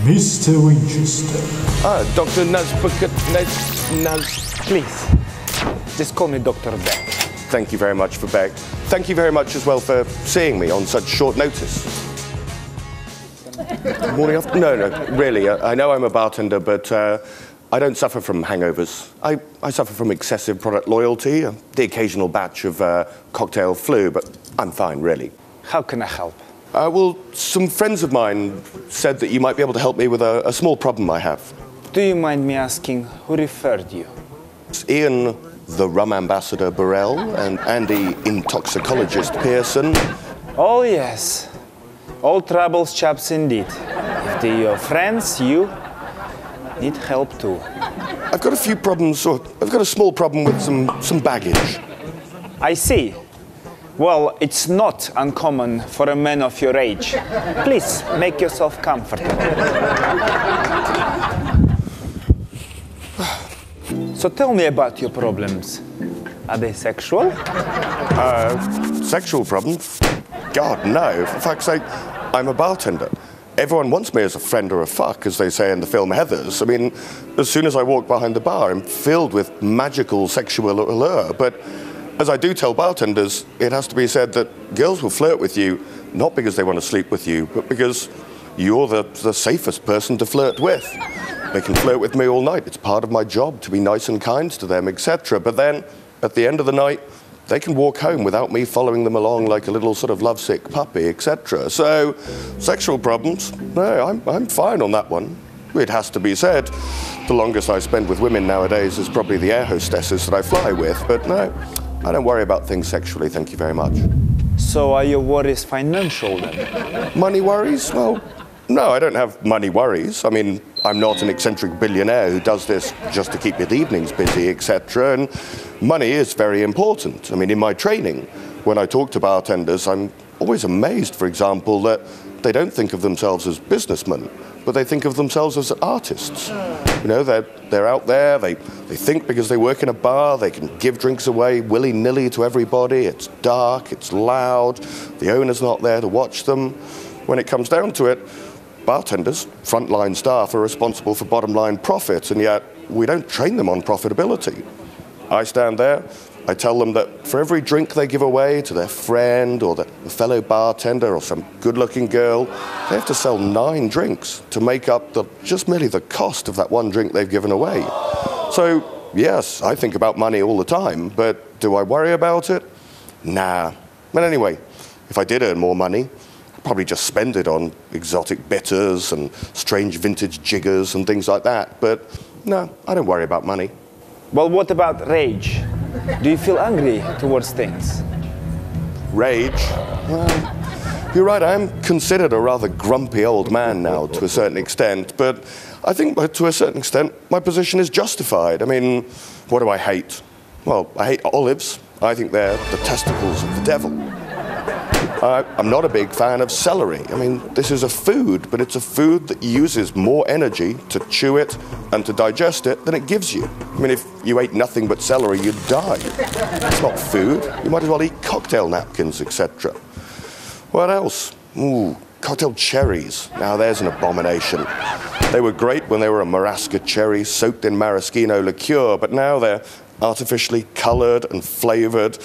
Mr. Winchester. Dr. please. Just call me Dr. Beck. Thank you very much for Beck. Thank you very much as well for seeing me on such short notice. Morning after? No, really. I know I'm a bartender, but I don't suffer from hangovers. I suffer from excessive product loyalty, the occasional batch of cocktail flu, but I'm fine, really. How can I help? Well, some friends of mine said that you might be able to help me with a small problem I have. Do you mind me asking who referred you? It's Ian, the rum ambassador Burrell, and Andy, intoxicologist Pearson. Oh, yes. All troubles chaps indeed. If they're your friends, you need help too. I've got a few problems, or I've got a small problem with some baggage. I see. Well, it's not uncommon for a man of your age. Please, make yourself comfortable. So tell me about your problems. Are they sexual? Sexual problems? God, no. For fuck's sake, I'm a bartender. Everyone wants me as a friend or a fuck, as they say in the film Heathers. I mean, as soon as I walk behind the bar, I'm filled with magical sexual allure. But as I do tell bartenders, it has to be said that girls will flirt with you, not because they want to sleep with you, but because you're the safest person to flirt with. They can flirt with me all night. It's part of my job to be nice and kind to them, etc. But then, at the end of the night, they can walk home without me following them along like a little sort of lovesick puppy, etc. So, sexual problems? No, I'm fine on that one. It has to be said, the longest I spend with women nowadays is probably the air hostesses that I fly with, but no, I don't worry about things sexually, thank you very much. So are your worries financial then? Money worries? Well, no, I don't have money worries. I mean, I'm not an eccentric billionaire who does this just to keep his evenings busy, etc. And money is very important. I mean, in my training, when I talk to bartenders, I'm always amazed, for example, that they don't think of themselves as businessmen, but they think of themselves as artists. You know, they're out there, they think because they work in a bar, they can give drinks away willy-nilly to everybody. It's dark, it's loud, the owner's not there to watch them. When it comes down to it, bartenders, frontline staff, are responsible for bottom-line profit, and yet we don't train them on profitability. I stand there, I tell them that for every drink they give away to their friend or their fellow bartender or some good-looking girl, they have to sell 9 drinks to make up just merely the cost of that one drink they've given away. So, yes, I think about money all the time, but do I worry about it? Nah. But anyway, if I did earn more money, I'd probably just spend it on exotic bitters and strange vintage jiggers and things like that. But no, I don't worry about money. Well, what about rage? Do you feel angry towards things? Rage? Well, you're right, I am considered a rather grumpy old man now to a certain extent, but I think to a certain extent my position is justified. I mean, what do I hate? Well, I hate olives. I think they're the testicles of the devil. I'm not a big fan of celery. I mean, this is a food, but it's a food that uses more energy to chew it and to digest it than it gives you. I mean, if you ate nothing but celery, you'd die. It's not food. You might as well eat cocktail napkins, etc. What else? Ooh, cocktail cherries. Now, there's an abomination. They were great when they were a marasca cherry soaked in maraschino liqueur, but now they're artificially colored and flavored,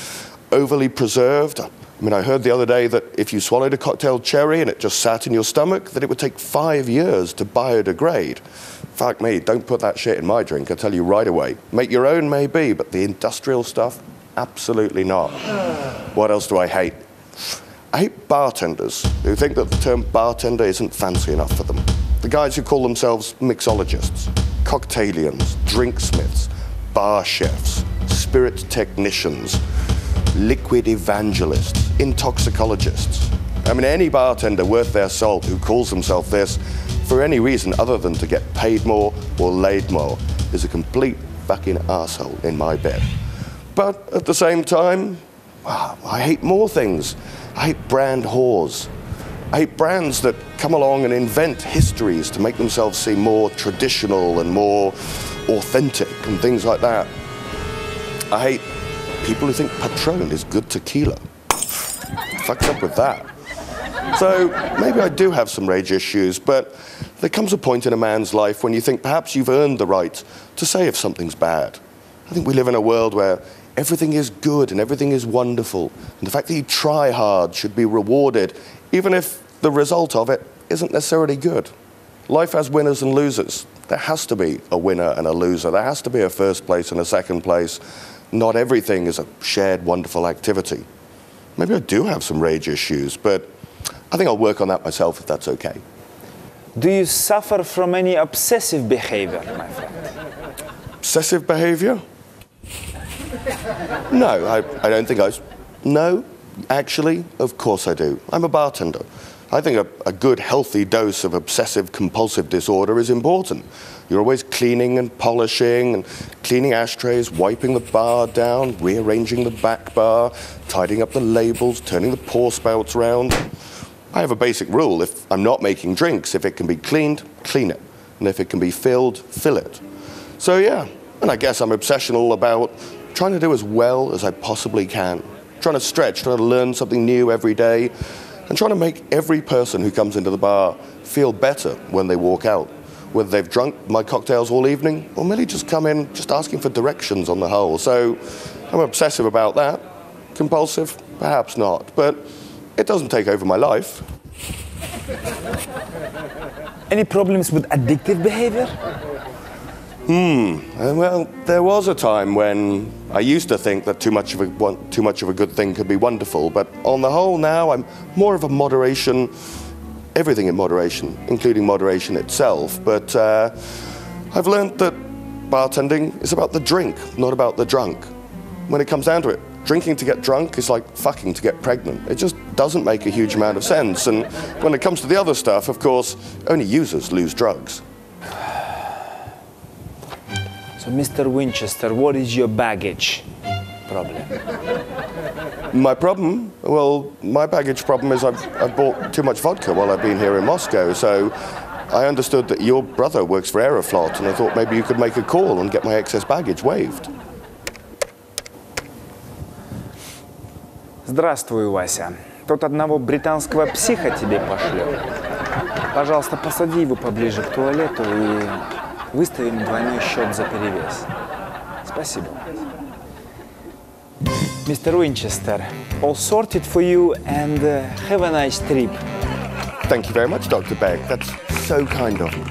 overly preserved. I mean, I heard the other day that if you swallowed a cocktail cherry and it just sat in your stomach, that it would take 5 years to biodegrade. Fuck me, don't put that shit in my drink, I tell you right away. Make your own, maybe, but the industrial stuff, absolutely not. What else do I hate? I hate bartenders who think that the term bartender isn't fancy enough for them. The guys who call themselves mixologists, cocktailians, drinksmiths, bar chefs, spirit technicians, liquid evangelists, intoxicologists. I mean, any bartender worth their salt who calls himself this for any reason other than to get paid more or laid more is a complete fucking arsehole in my bed. But at the same time, I hate more things. I hate brand whores. I hate brands that come along and invent histories to make themselves seem more traditional and more authentic and things like that. I hate people who think Patron is good tequila. Fuck's up with that. So maybe I do have some rage issues, but there comes a point in a man's life when you think perhaps you've earned the right to say if something's bad. I think we live in a world where everything is good and everything is wonderful, and the fact that you try hard should be rewarded, even if the result of it isn't necessarily good. Life has winners and losers. There has to be a winner and a loser. There has to be a first place and a second place. Not everything is a shared, wonderful activity. Maybe I do have some rage issues, but I think I'll work on that myself if that's okay. Do you suffer from any obsessive behavior, my friend? Obsessive behavior? No, I don't think No, actually, of course I do. I'm a bartender. I think a good, healthy dose of obsessive compulsive disorder is important. You're always cleaning and polishing and cleaning ashtrays, wiping the bar down, rearranging the back bar, tidying up the labels, turning the pour spouts around. I have a basic rule. If I'm not making drinks, if it can be cleaned, clean it. And if it can be filled, fill it. So yeah, and I guess I'm obsessional about trying to do as well as I possibly can. Trying to stretch, trying to learn something new every day, and trying to make every person who comes into the bar feel better when they walk out. Whether they've drunk my cocktails all evening, or merely just come in just asking for directions on the whole. So I'm obsessive about that. Compulsive? Perhaps not. But it doesn't take over my life. Any problems with addictive behavior? Well, there was a time when I used to think that too much of a good thing could be wonderful, but on the whole now I'm more of a moderation, everything in moderation, including moderation itself. But I've learned that bartending is about the drink, not about the drunk. When it comes down to it, drinking to get drunk is like fucking to get pregnant. It just doesn't make a huge amount of sense. And when it comes to the other stuff, of course, only users lose drugs. So, Mr. Winchester, what is your baggage problem? My problem? Well, my baggage problem is I've bought too much vodka while I've been here in Moscow, so I understood that your brother works for Aeroflot, and I thought maybe you could make a call and get my excess baggage waived. Здравствуй, Вася. Тут одного британского психа тебе пошлет. Пожалуйста, посади его поближе к туалету и выставим двойной счет за перевес. Спасибо. Mr. Winchester, all sorted for you and have a nice trip. Thank you very much, Dr. Beck. That's so kind of you.